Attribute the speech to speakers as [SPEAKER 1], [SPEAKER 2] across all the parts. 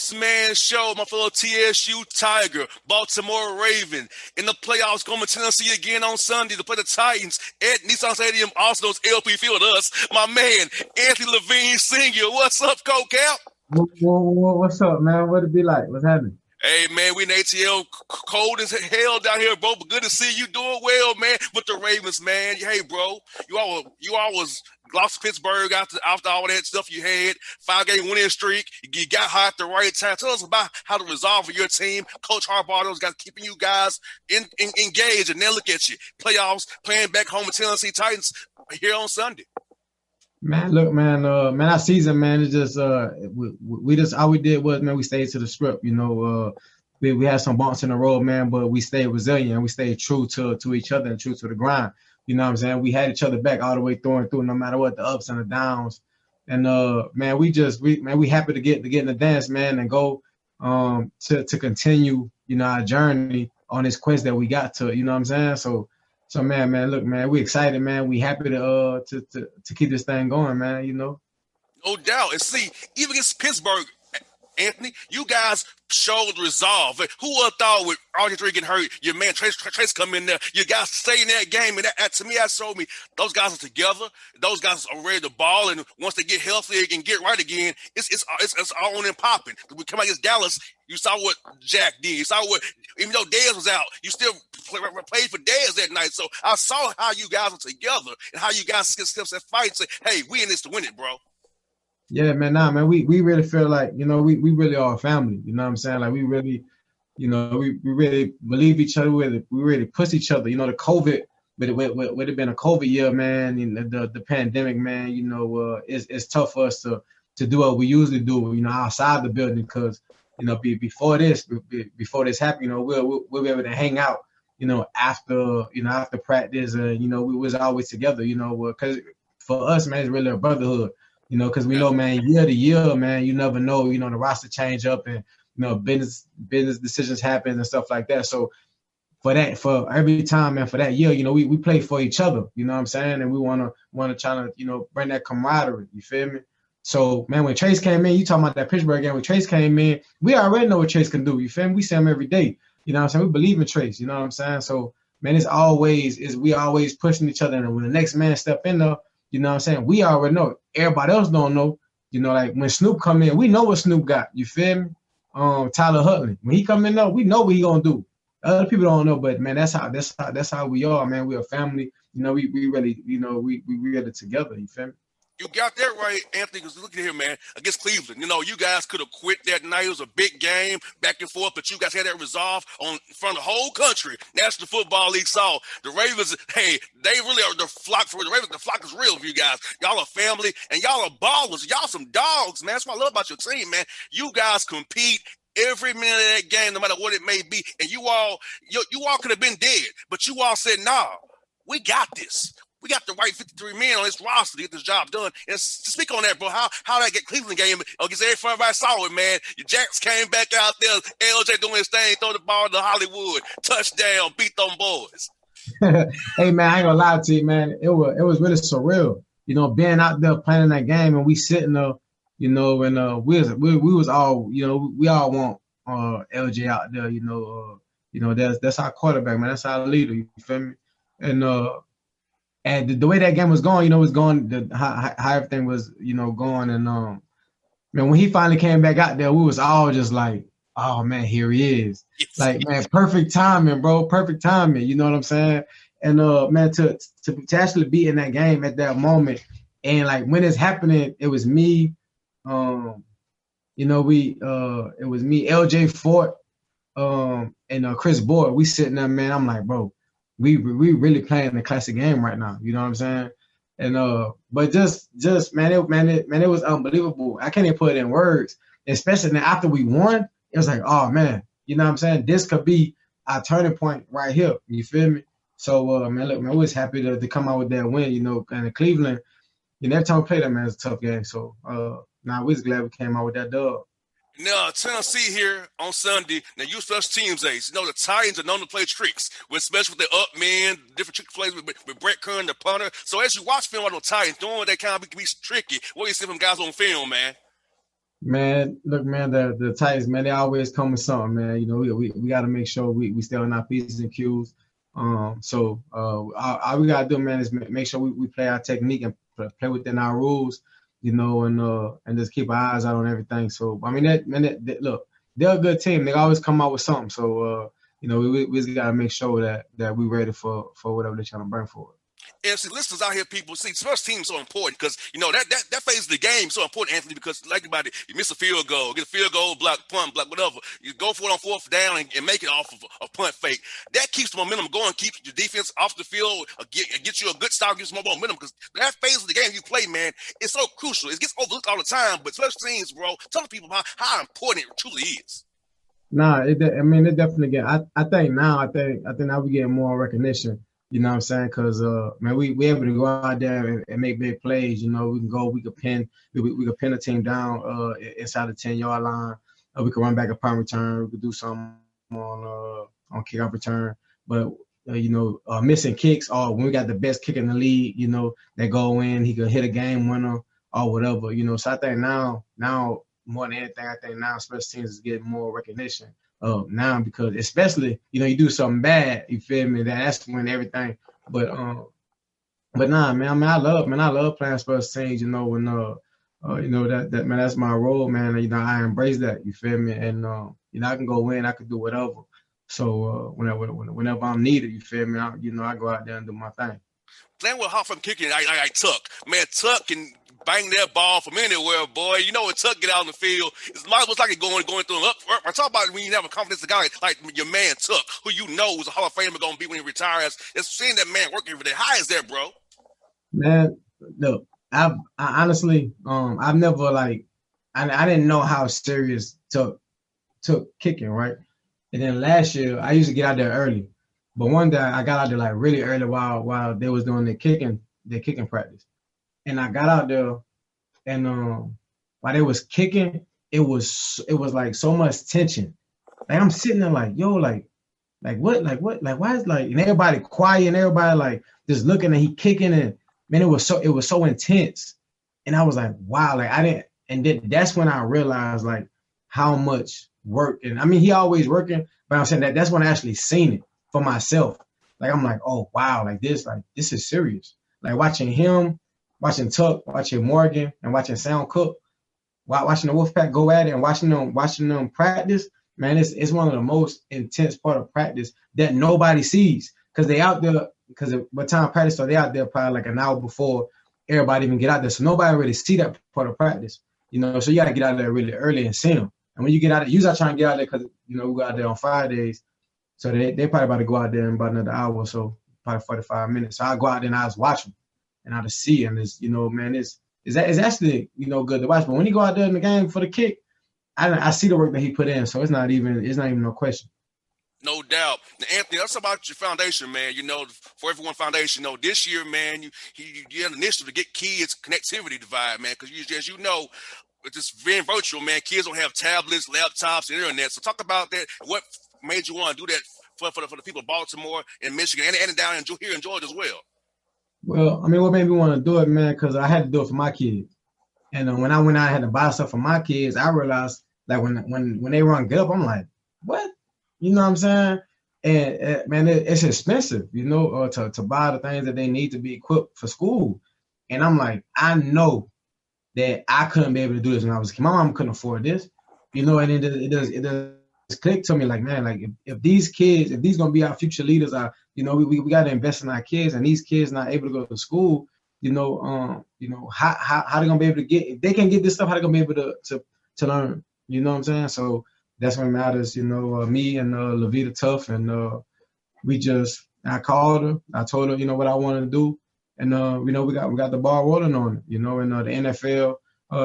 [SPEAKER 1] Bossman Show, my fellow TSU Tiger, Baltimore Raven. In the playoffs, going to Tennessee again on Sunday to play the Titans at Nissan Stadium, also known as LP Field. Us, my man, Anthony Levine Sr. What's up, Cap?
[SPEAKER 2] What's up, man? What it be like? What's happening?
[SPEAKER 1] Hey, man, we in ATL, cold as hell down here, bro, but good to see you doing well, man, with the Ravens, man. Hey, bro, you all was lost to Pittsburgh after all that stuff you had, 5-game winning streak. You got hot at the right time. Tell us about how the resolve of your team. Coach Harbaugh has got keeping you guys engaged, and then look at you, playoffs, playing back home with Tennessee Titans here on Sunday.
[SPEAKER 2] Man, look, man, our season, man, is just we just all we did was, man, we stayed to the script. You know, we had some bumps in the road, man, but we stayed resilient and we stayed true to each other and true to the grind. You know what I'm saying? We had each other back all the way through and through, no matter what, the ups and the downs. And man, we happy to get in the dance, man, and go to continue, you know, our journey on this quest that we got to. You know what I'm saying? So man, look, man, we excited, man. We happy to keep this thing going, man. You know,
[SPEAKER 1] no doubt. And see, even against Pittsburgh, Anthony, you guys showed resolve. Who would have thought with RG3 getting hurt, your man Trace come in there, you guys stay in that game, and that to me, that showed me those guys are together. Those guys are ready to ball, and once they get healthy and get right again, it's all on and popping. We come out against Dallas. You saw what Jack did. You saw what, even though Dez was out, you still played for Dez that night. So I saw how you guys are together and how you guys get steps that fight and say, hey, we in this to win it, bro.
[SPEAKER 2] Yeah, man, we really feel like, you know, we really are a family. You know what I'm saying? Like, we really, you know, we really believe each other. We really push each other. You know, the COVID, would have been a COVID year, man, and the pandemic, man, you know, it's tough for us to do what we usually do, you know, outside the building because, you know, before this happened, you know, we'll be able to hang out, you know, after practice, you know, we was always together, you know, because for us, man, it's really a brotherhood. You know, because we know, man, year to year, man, you never know, you know, the roster change up and, you know, business decisions happen and stuff like that. So for every time, man, for that year, you know, we play for each other, you know what I'm saying? And we want to try to, you know, bring that camaraderie, you feel me? So, man, when Trace came in, you talking about that Pittsburgh game, when Trace came in, we already know what Trace can do, you feel me? We see him every day, you know what I'm saying? We believe in Trace, you know what I'm saying? So, man, we always pushing each other. And when the next man step in there, you know what I'm saying? We already know. Everybody else don't know. You know, like when Snoop come in, we know what Snoop got. You feel me? Tyler Huntley. When he come in there, we know what he gonna do. Other people don't know, but man, that's how we are, man. We're a family. You know, we really, you know, we really together. You feel me?
[SPEAKER 1] You got that right, Anthony, because look at here, man, against Cleveland. You know, you guys could have quit that night. It was a big game, back and forth, but you guys had that resolve in front of the whole country. National Football League saw the Ravens, hey, they really are the flock for the Ravens. The flock is real for you guys. Y'all are family, and y'all are ballers. Y'all some dogs, man. That's what I love about your team, man. You guys compete every minute of that game, no matter what it may be. And you all could have been dead, but you all said, nah, we got this. We got the right 53 men on this roster to get this job done. And to speak on that, bro, how that get Cleveland game against everybody saw it, man. Your Jacks came back out there, LJ doing his thing, throw the ball to Hollywood, touchdown, beat them boys.
[SPEAKER 2] Hey, man, I ain't gonna lie to you, man. It was really surreal, you know, being out there playing that game and we sitting there, you know, and we was all, you know, we all want LJ out there, you know, that's our quarterback, man. That's our leader. You feel me? And the way that game was going, you know, how everything was, you know, going. And man, when he finally came back out there, we was all just like, oh man, here he is. Yes. Like, man, perfect timing, bro. Perfect timing. You know what I'm saying? And man, to actually be in that game at that moment, and like when it's happening, it was me. You know, it was me, LJ Fort, and Chris Boyd. We sitting there, man. I'm like, bro, we really playing the classic game right now. You know what I'm saying? And but just man, it was unbelievable. I can't even put it in words. Especially after we won, it was like, oh man, you know what I'm saying? This could be our turning point right here. You feel me? So man, look, man, we was happy to come out with that win. You know, and Cleveland, you know, every time we play them, man, it's a tough game. So now we was glad we came out with that dub.
[SPEAKER 1] Now, Tennessee here on Sunday. Now, you special teams ace. You know, the Titans are known to play tricks, especially with the up men, different trick plays with Brett Kern, the punter. So, as you watch film on the Titans, doing what they kind of be tricky, what do you see from guys on film, man?
[SPEAKER 2] Man, look, man, the Titans, man, they always come with something, man. You know, we got to make sure we stay on our P's and Q's. All we gotta do, man, is make sure we play our technique and play within our rules, you know, and just keep our eyes out on everything. So, I mean, look, they're a good team. They always come out with something. So, you know, we just gotta make sure that we ready for whatever they're trying to bring forward.
[SPEAKER 1] And see, listeners out here, people, see, special teams so important because, you know, that phase of the game so important, Anthony, because like about it, you miss a field goal, get a field goal, block, punt, block, whatever. You go for it on fourth down and make it off of a punt fake. That keeps the momentum going, keeps your defense off the field, get you a good start, gives more momentum because that phase of the game you play, man, is so crucial. It gets overlooked all the time, but special teams, bro, tell the people how important it truly is.
[SPEAKER 2] Nah, it definitely get. I think now we get more recognition. You know what I'm saying? Because man, we able to go out there and make big plays. You know, we could pin a team down inside the 10-yard line. We could run back a punt return. We could do something on kickoff return. But you know, missing kicks or when we got the best kick in the league, you know, they go in, he could hit a game winner or whatever. You know, so I think now more than anything, I think now special teams is getting more recognition now because especially, you know, you do something bad, you feel me? That's when everything. But nah, man, I love playing special teams, you know, when you know that man, that's my role, man. You know, I embrace that, you feel me? And you know, I can go in, I can do whatever. So whenever I'm needed, you feel me? I go out there and do my thing.
[SPEAKER 1] Playing with Hawk from kicking, I Tuck. Man, Tuck can bang that ball from anywhere, boy. You know when Tuck get out on the field, it's almost like it going through an up. I talk about when you have a confidence, a guy like your man Tuck, who you know is a Hall of Famer going to be when he retires. It's seeing that man working every day. How is that, bro?
[SPEAKER 2] Man, look, I honestly, I've never I didn't know how serious Tuck took kicking, right? And then last year, I used to get out there early. But one day I got out there like really early while they was doing their kicking practice. And I got out there and while they was kicking, it was like so much tension. Like I'm sitting there like, yo, like what, why is and everybody quiet and everybody like just looking and he kicking and man, it was so intense. And I was like, wow, like I didn't, and then that's when I realized like how much work, and I mean he always working, but I'm saying that's when I actually seen it for myself. Like I'm like, oh wow, like this is serious. Like watching him, watching Tuck, watching Morgan, and watching Sound Cook, watching the Wolfpack go at it and watching them practice, man, it's one of the most intense part of practice that nobody sees. Cause they out there, because by the time practice started, they out there probably like an hour before everybody even get out there. So nobody really see that part of practice. You know, so you gotta get out there really early and see them. And when you get out there, usually I try and get out there because you know we go out there on Fridays. So they probably about to go out there in about another hour or so, probably 45 minutes. So I go out there and I just watch them and I just see, and it's, you know, man, it's actually, you know, good to watch. But when you go out there in the game for the kick, I see the work that he put in. So it's not even no question.
[SPEAKER 1] No doubt. Now, Anthony, that's about your foundation, man. You know, For Everyone Foundation. You know, this year, man, you had an initiative to get kids connectivity divide, man, because as you know, it's just being virtual, man. Kids don't have tablets, laptops, and internet. So talk about that. What made you want to do that for the people of Baltimore and Michigan and down in Georgia as well?
[SPEAKER 2] Well, I mean, what made me want to do it, man, because I had to do it for my kids. And when I went out and had to buy stuff for my kids, I realized that when they run good up, I'm like, what? You know what I'm saying? And man, it's expensive, you know, to buy the things that they need to be equipped for school. And I'm like, I know that I couldn't be able to do this when I was a kid. My mom couldn't afford this, you know, and it does click to me like, man, like if these gonna be our future leaders, you know, we got to invest in our kids, and these kids not able to go to school, you know, how they gonna be able to get, if they can get this stuff, how they gonna be able to learn, you know what I'm saying? So that's what matters, you know. Me and Levine Tough, and I called her, I told her, you know, what I wanted to do, and you know, we got the ball rolling on it, you know, and the NFL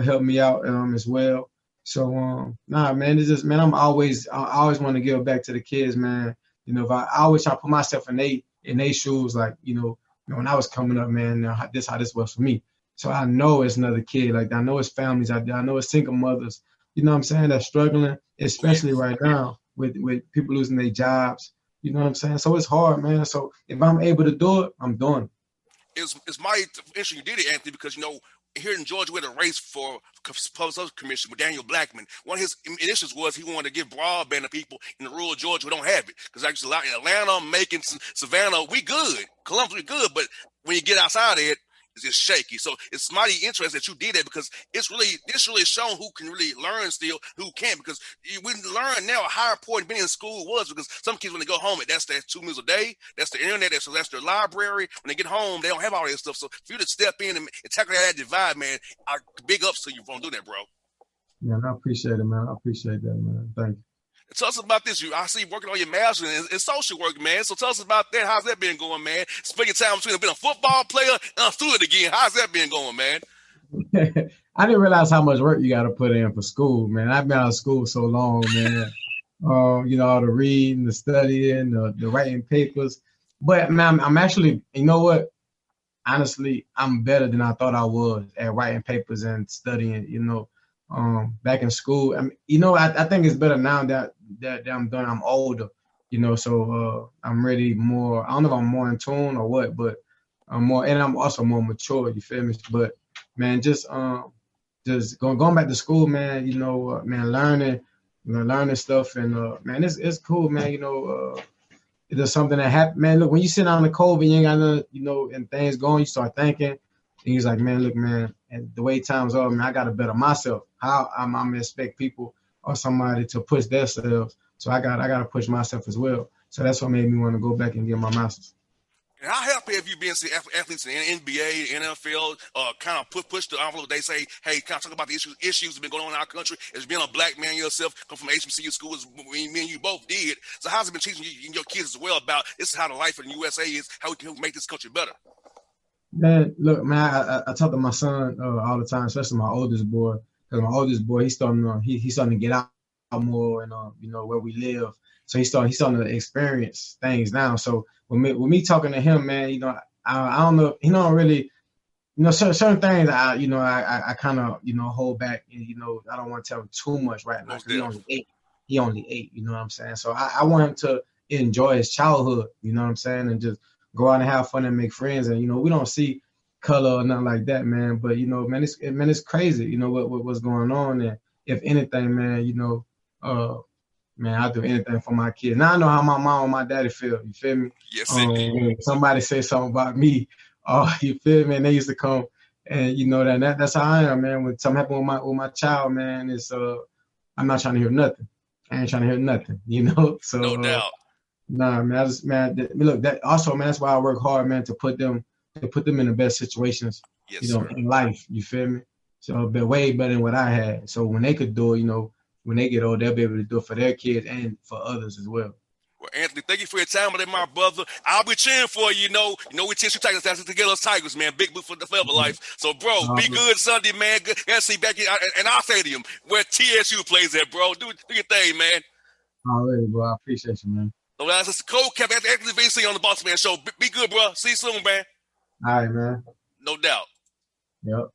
[SPEAKER 2] helped me out as well. So nah, man, it's just, man, I always want to give back to the kids, man. You know, if I always try to put myself in they shoes, like, you know, when I was coming up, man, this how this was for me. So I know it's another kid, like I know it's families out there, I know it's single mothers, you know what I'm saying, that's struggling, especially right now with people losing their jobs. You know what I'm saying? So it's hard, man. So if I'm able to do it, I'm doing it.
[SPEAKER 1] it's mighty interesting you did it, Anthony, because here in Georgia, we had a race for public service commission with Daniel Blackman. One of his initiatives was he wanted to give broadband to people in the rural Georgia who don't have it. Because actually, in Atlanta, Macon, Savannah, we good. Columbus, we good. But when you get outside of it, it's just shaky. So it's mighty interesting that you did that, because this really shown who can really learn still, who can't. Because we learn now how important being in school was, because some kids, when they go home, that's their 2 meals a day, that's the internet, that's their library. When they get home, they don't have all that stuff. So for you to step in and tackle that divide, man, big ups to you for doing that, bro.
[SPEAKER 2] Man, I appreciate it, man. I appreciate that, man. Thank you.
[SPEAKER 1] Tell us about this. I see you working on your master's in social work, man. So tell us about that. How's that been going, man? Spend your time between being a football player and a student again. How's that been going, man?
[SPEAKER 2] I didn't realize how much work you got to put in for school, man. I've been out of school so long, man. All the reading, the studying, the writing papers. But, man, I'm actually, you know what? Honestly, I'm better than I thought I was at writing papers and studying, back in school. I mean, I think it's better now that I'm done. I'm older, so I'm really more. I don't know if I'm more in tune or what, but I'm more, and I'm also more mature. You feel me? But man, just going back to school, man. Man, learning stuff, and man, it's cool, man. There's something that happened, man. Look, when you sit on the COVID, you ain't got nothing, and things going, you start thinking. And he's like, man, look, man, and the way times are, man, I got to better myself. How I'm going to expect people or somebody to push themselves. So I got to push myself as well. So that's what made me want to go back and get my master's.
[SPEAKER 1] And how happy have you been seeing athletes in the NBA, NFL, kind of push the envelope? They say, hey, kind of talk about the issues that have been going on in our country. As being a black man yourself, come from HBCU schools, me and you both did. So how's it been teaching you and your kids as well about this is how the life in the USA is, how we can make this country better?
[SPEAKER 2] Man, look, man, I talk to my son all the time, especially my oldest boy, because my oldest boy, he's starting to get out more and where we live. So he's starting to experience things now. So with me talking to him, man, I don't know, he don't really, certain things I kind of hold back, and I don't want to tell him too much right now. He only 8, you know what I'm saying? So I want him to enjoy his childhood, you know what I'm saying, and just go out and have fun and make friends. And, we don't see color or nothing like that, man. But, man, it's crazy, what's going on. And if anything, man, man, I'll do anything for my kids. Now I know how my mom and my daddy feel. You feel me?
[SPEAKER 1] Yes, indeed.
[SPEAKER 2] When somebody say something about me, you feel me? And they used to come and, that's how I am, man. When something happened with my child, man, it's I'm not trying to hear nothing. I ain't trying to hear nothing, So
[SPEAKER 1] no doubt.
[SPEAKER 2] Nah, man, look, that also, man, that's why I work hard, man, to put them in the best situations,
[SPEAKER 1] yes,
[SPEAKER 2] in life. You feel me? So they're way better than what I had. So when they could do it, when they get old, they'll be able to do it for their kids and for others as well.
[SPEAKER 1] Well, Anthony, thank you for your time today, my brother. I'll be cheering for you. We tissue Tigers to get us Tigers, man. Big boot for the forever life. So, bro, be good Sunday, man. Good to see you back in our stadium where TSU plays at, bro. Do your thing, man.
[SPEAKER 2] Already, bro. I appreciate you, man.
[SPEAKER 1] So that's the co-captain Anthony Levine on the Bossman Show. Be good, bro. See you soon, man.
[SPEAKER 2] All right, man.
[SPEAKER 1] No doubt.
[SPEAKER 2] Yep.